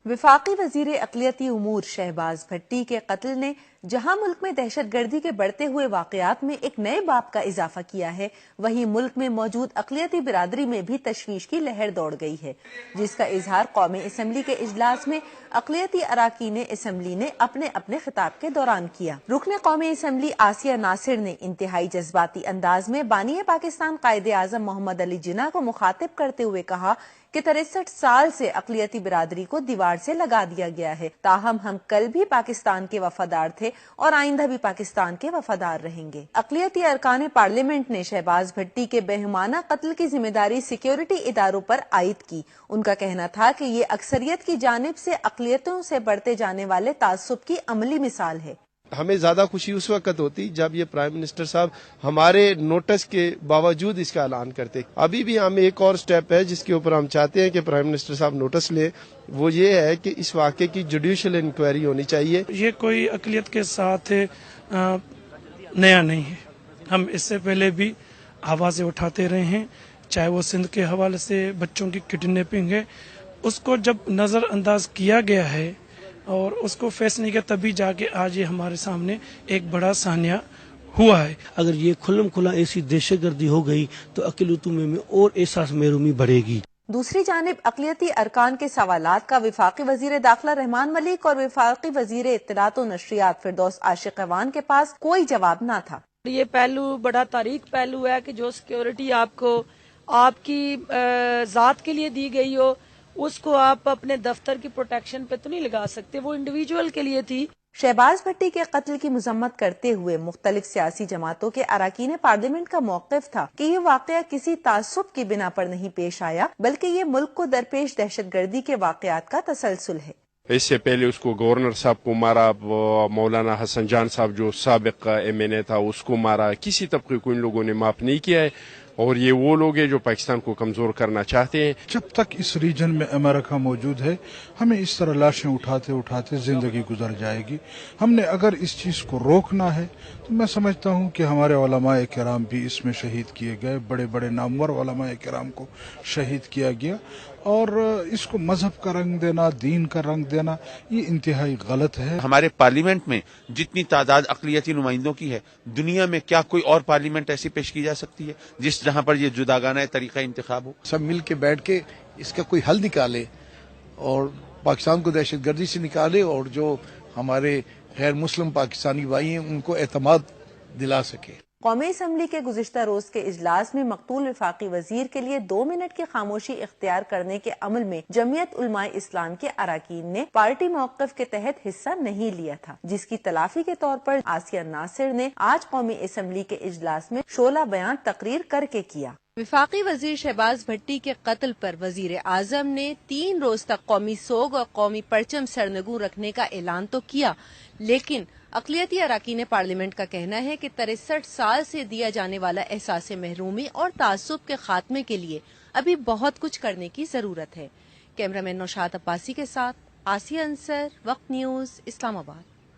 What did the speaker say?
वफाकी वजीर अक़लियती उमूर शहबाज भट्टी के कत्ल ने जहां मुल्क में दहशत गर्दी के बढ़ते हुए वाकयात में एक नए बाब का इजाफा किया है, वहीं मुल्क में मौजूद अक़लियती बिरादरी में भी तशवीश की लहर दौड़ गई है, जिसका इजहार कौमी असम्बली के इजलास में अक़लियती अराकीन असम्बली ने अपने अपने खिताब के दौरान किया। रुकन कौमी असम्बली आसिया नासिर ने इंतहाई जज्बाती अंदाज में बानी पाकिस्तान कायदे आज़म मोहम्मद अली जिन्ना को मुखातिब करते हुए कहा कि 63 साल से अक़लियती बिरादरी को दीवार से लगा दिया गया है, ताहम हम कल भी पाकिस्तान के वफादार थे और आइंदा भी पाकिस्तान के वफादार रहेंगे। अक़लियती अरकान पार्लियामेंट ने शहबाज भट्टी के बेहुमाना कत्ल की जिम्मेदारी सिक्योरिटी इदारों पर आयद की। उनका कहना था कि ये अक्सरियत की जानिब से अक़लियतों से बढ़ते जाने वाले तासुब की अमली मिसाल है। हमें ज्यादा खुशी उस वक्त होती जब ये प्राइम मिनिस्टर साहब हमारे नोटिस के बावजूद इसका ऐलान करते। अभी भी हम एक और स्टेप है जिसके ऊपर हम चाहते हैं कि प्राइम मिनिस्टर साहब नोटिस ले, वो ये है कि इस वाक़े की जुडिशियल इंक्वायरी होनी चाहिए। ये कोई अक़लियत के साथ नया नहीं है, हम इससे पहले भी आवाज़ें उठाते रहे हैं, चाहे वो सिंध के हवाले से बच्चों की किडनैपिंग है, उसको जब नज़रअंदाज किया गया है और उसको फेस नहीं किया, तभी जाके आज ये हमारे सामने एक बड़ा सानिया हुआ है। अगर ये खुल्लम खुला ऐसी दहशतगर्दी हो गई तो अक़लियतों में और एहसास महरूमी बढ़ेगी। दूसरी जानिब अक़लियती अरकान के सवालात का वफाकी वजीर दाखिला रहमान मलिक और वफाकी वजीर इत्तलात और नशरियात फिरदौस आशिक अवान के पास कोई जवाब न था। ये पहलू बड़ा तारीख पहलू है कि जो सिक्योरिटी आपको आपकी जात के लिए दी गई हो, उसको आप अपने दफ्तर की प्रोटेक्शन पे तो नहीं लगा सकते, वो इंडिविजुअल के लिए थी। शहबाज भट्टी के कत्ल की मजम्मत करते हुए मुख्तलिफ सियासी जमातों के अराकीन पार्लियामेंट का मौक़िफ़ था कि ये वाक़या किसी तासुब की बिना पर नहीं पेश आया, बल्कि ये मुल्क को दरपेश दहशतगर्दी के वाक़यात का तसलसल है। इससे पहले उसको गवर्नर साहब को मारा, मौलाना हसन जान साहब जो साबिक MNA था उसको मारा, किसी तबके को इन लोगों ने माफ नहीं किया है, और ये वो लोग हैं जो पाकिस्तान को कमजोर करना चाहते हैं। जब तक इस रीजन में अमेरिका मौजूद है, हमें इस तरह लाशें उठाते उठाते जिंदगी गुजर जाएगी। हमने अगर इस चीज को रोकना है तो मैं समझता हूँ कि हमारे उलमाए किराम भी इसमें शहीद किए गए, बड़े बड़े नामवर उलमाए किराम को शहीद किया गया, और इसको मजहब का रंग देना, दीन का रंग देना, ये इंतहाई गलत है। हमारे पार्लियामेंट में जितनी तादाद अक़लियती नुमाइंदों की है, दुनिया में क्या कोई और पार्लियामेंट ऐसी पेश की जा सकती है जिस जहां पर ये जुदागाना तरीका इंतखाब हो? सब मिल के बैठ के इसका कोई हल निकाले और पाकिस्तान को दहशतगर्दी से निकाले, और जो हमारे गैर मुस्लिम पाकिस्तानी भाई हैं उनको एतमाद दिला सके। कौमी असम्बली के गुज़िश्ता रोज के इजलास में मकतूल वफाकी वजीर के लिए 2 मिनट की खामोशी इख्तियार करने के अमल में जमीयत उलमाए इस्लाम के अराकीन ने पार्टी मौक़िफ़ के तहत हिस्सा नहीं लिया था, जिसकी तलाफी के तौर पर आसिया नासिर ने आज कौमी असम्बली के इजलास में शोला बयान तकरीर करके किया। वफाकी वजीर शहबाज भट्टी के कत्ल पर वजीर आजम ने 3 रोज तक कौमी सोग और कौमी परचम सरनगू रखने का ऐलान तो किया, लेकिन अक़लियती अराकीन पार्लियामेंट का कहना है कि 63 साल से दिया जाने वाला एहसास महरूमी और तासुब के खात्मे के लिए अभी बहुत कुछ करने की जरूरत है। कैमरामैन नौशाद अब्बासी के साथ आसिया अंसर, वक्त न्यूज, इस्लामाबाद।